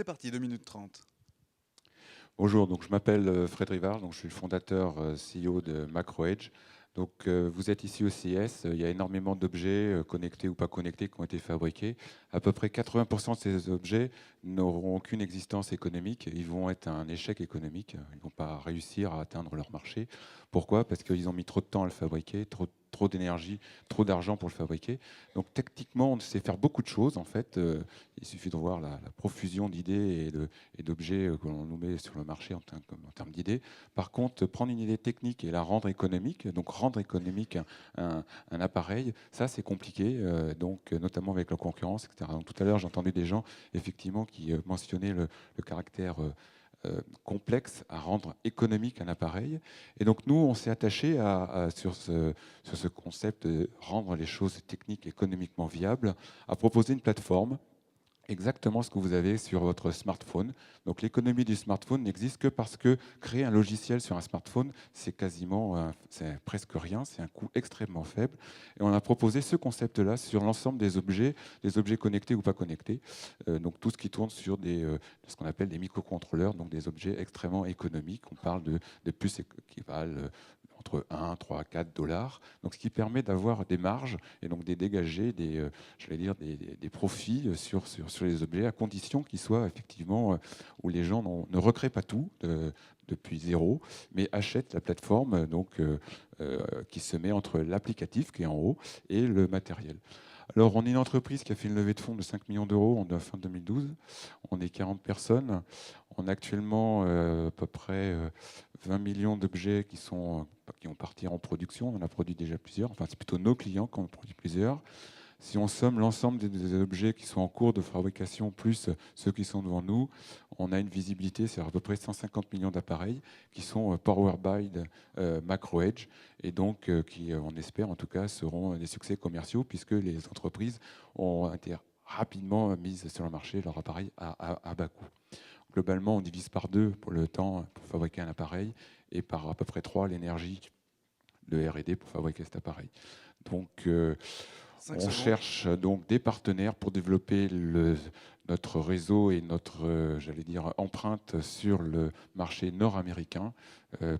C'est parti, 2 minutes 30. Bonjour, donc je m'appelle Fred Rivard, donc je suis le fondateur CEO de MacroEdge. Donc vous êtes ici au CES, il y a énormément d'objets connectés ou pas connectés qui ont été fabriqués. À peu près 80% de ces objets n'auront aucune existence économique, ils vont être un échec économique, ils ne vont pas réussir à atteindre leur marché. Pourquoi? Parce qu'ils ont mis trop de temps à le fabriquer, trop d'énergie, trop d'argent pour le fabriquer. Donc techniquement, on sait faire beaucoup de choses en fait. Il suffit de voir la profusion d'idées et d'objets que l'on nous met sur le marché en termes d'idées. Par contre, prendre une idée technique et la rendre économique, donc rendre économique un appareil, ça c'est compliqué, donc notamment avec la concurrence, etc. Donc, tout à l'heure, j'ai entendu des gens effectivement qui mentionnaient le caractère complexe à rendre économique un appareil. Et donc nous, on s'est attaché sur ce concept de rendre les choses techniques économiquement viables, à proposer une plateforme exactement ce que vous avez sur votre smartphone. Donc l'économie du smartphone n'existe que parce que créer un logiciel sur un smartphone, c'est c'est presque rien, c'est un coût extrêmement faible. Et on a proposé ce concept-là sur l'ensemble des objets connectés ou pas connectés. Donc tout ce qui tourne sur ce qu'on appelle des microcontrôleurs, donc des objets extrêmement économiques. On parle de puces qui valent entre 1, 3, 4 dollars. Donc, ce qui permet d'avoir des marges et donc de dégager des profits sur les objets à condition qu'ils soient effectivement où les gens ne recréent pas tout depuis zéro, mais achètent la plateforme qui se met entre l'applicatif qui est en haut et le matériel. Alors, on est une entreprise qui a fait une levée de fonds de 5 millions d'euros en fin 2012. On est 40 personnes. On a actuellement à peu près 20 millions d'objets qui ont parti en production. On en a produit déjà plusieurs. Enfin, c'est plutôt nos clients qui en ont produit plusieurs. Si on somme l'ensemble des objets qui sont en cours de fabrication plus ceux qui sont devant nous, on a une visibilité sur à peu près 150 millions d'appareils qui sont powered by MacroEdge et donc qui, on espère en tout cas, seront des succès commerciaux puisque les entreprises ont été rapidement mises sur le marché leur appareil à bas coût. Globalement, on divise par 2 pour le temps pour fabriquer un appareil et par à peu près 3 l'énergie de R&D pour fabriquer cet appareil. Donc, 5 on secondes. cherche donc des partenaires pour développer notre réseau et notre, empreinte sur le marché nord-américain,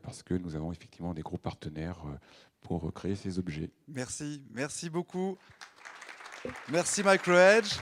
parce que nous avons effectivement des gros partenaires pour créer ces objets. Merci beaucoup. Merci MicroEdge.